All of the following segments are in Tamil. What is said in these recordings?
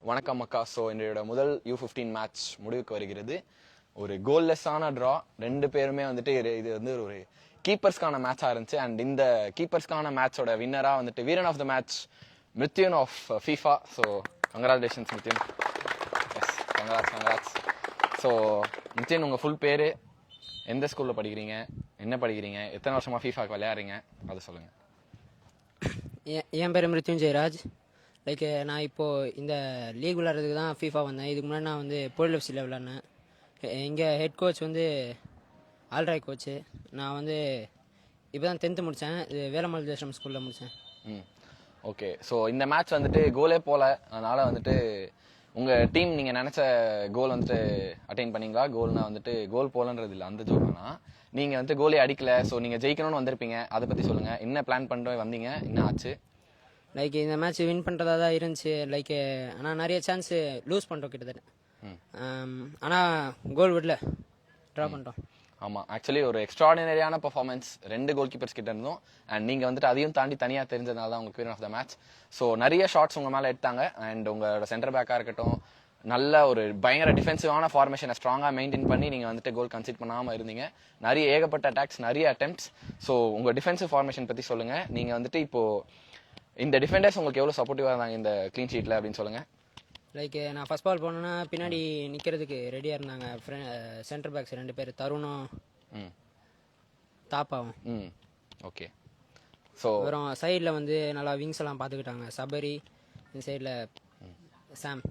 வணக்கம் அக்கா. ஸோ என்னோட முதல் U15 மேட்ச் முடிவுக்கு வருகிறது. ஒரு கோல்லெஸ்ஸான ட்ரா. ரெண்டு பேருமே வந்துட்டு இது வந்து ஒரு கீப்பர்ஸ்க்கான மேட்சாக இருந்துச்சு. அண்ட் இந்த கீப்பர்ஸ்க்கான மேட்சோட வின்னராக வந்துட்டு வீரன் of the match Mrityun of FIFA. So congratulations Mrityun. Yes, congrats. So Mrityun, உங்கள் ஃபுல் பேர், எந்த ஸ்கூலில் படிக்கிறீங்க, என்ன படிக்கிறீங்க, எத்தனை வருஷமாக FIFAக்கு விளையாடுறீங்க, அதை சொல்லுங்கள். என் பேர் மிருத்யுன் ஜெயராஜ். நான் இப்போது இந்த லீக் விளையாடுறதுக்கு தான் FIFA வந்தேன். இதுக்கு முன்னாடி நான் வந்து பொருள் எஃப்சியில் விளையாடினேன். இங்கே ஹெட் கோச் வந்து ஆல்ராய் கோச்சு. நான் வந்து இப்போ தான் 10th முடித்தேன். இது வேலம்மாள் தேசம் ஸ்கூலில் முடித்தேன். ஓகே. ஸோ இந்த மேட்ச் வந்துட்டு கோலே போல, அதனால் வந்துட்டு உங்கள் டீம் நீங்கள் நினச்ச கோல் வந்துட்டு அட்டைன் பண்ணீங்களா? கோல்னா வந்துட்டு கோல் போலன்றது இல்லை, அந்த ஜோக்னா நீங்கள் வந்துட்டு கோலே அடிக்கலை. ஸோ நீங்கள் ஜெயிக்கணும்னு வந்திருப்பீங்க, அதை பற்றி சொல்லுங்கள். என்ன பிளான் பண்ணிட்டு வந்தீங்க, என்ன ஆச்சு? இந்த மேட்ச் வின் பண்ணுறதா தான் இருந்துச்சு. ஆனால் நிறைய சான்ஸு லூஸ் பண்ணிட்டோம் கிட்டத்தட்ட. ஆனால் கோல் விடல, ட்ரா பண்ணிட்டோம். ஆமாம், ஆக்சுவலி ஒரு எக்ஸ்ட்ராடினரியான பர்ஃபார்மன்ஸ் ரெண்டு கோல் கீப்பர்ஸ் கிட்ட இருந்தோம். அண்ட் நீங்கள் வந்துட்டு அதையும் தாண்டி தனியாக தெரிஞ்சதுனால தான் உங்களுக்கு வீரன் ஆஃப் த மேட்ச். ஸோ நிறைய ஷாட்ஸ் உங்கள் மேலே எடுத்தாங்க. அண்ட் உங்களோட சென்டர் பேக்காக இருக்கட்டும், நல்ல ஒரு பயங்கர டிஃபென்சிவான ஃபார்மேஷனை ஸ்ட்ராங்காக மெயின்டைன் பண்ணி நீங்கள் வந்துட்டு கோல் கன்சிட் பண்ணாமல் இருந்தீங்க. நிறைய ஏகப்பட்ட அட்டாக்ஸ், நிறைய அட்டெம்ப்ட்ஸ். ஸோ உங்கள் டிஃபென்சிவ் ஃபார்மேஷன் பற்றி சொல்லுங்கள். நீங்கள் வந்துட்டு இப்போது இந்த டிஃபெண்டர்ஸ் உங்களுக்கு எவ்வளோ சப்போர்ட்டிவாக இருந்தாங்க இந்த க்ளீன் ஷீட்டில் அப்படின்னு சொல்லுங்கள். நான் ஃபர்ஸ்ட் பால் போனேன்னா பின்னாடி நிற்கிறதுக்கு ரெடியாக இருந்தாங்க. சென்டர் பேக்ஸ் 2 பேர், தருணும் தாப்பாவும். ஓகே. ஸோ அப்புறம் சைடில் வந்து நல்லா விங்ஸ் எல்லாம் பார்த்துக்கிட்டாங்க. சபரி, இந்த சைடில் சாம்.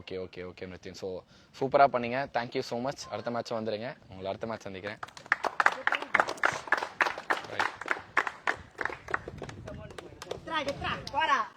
ஓகே மிருத்யுன். ஸோ சூப்பராக பண்ணீங்க. Thank you so much. அடுத்த மேட்ச் வந்துடுங்க. உங்களை அடுத்த மேட்ச் சந்திக்கிறேன்.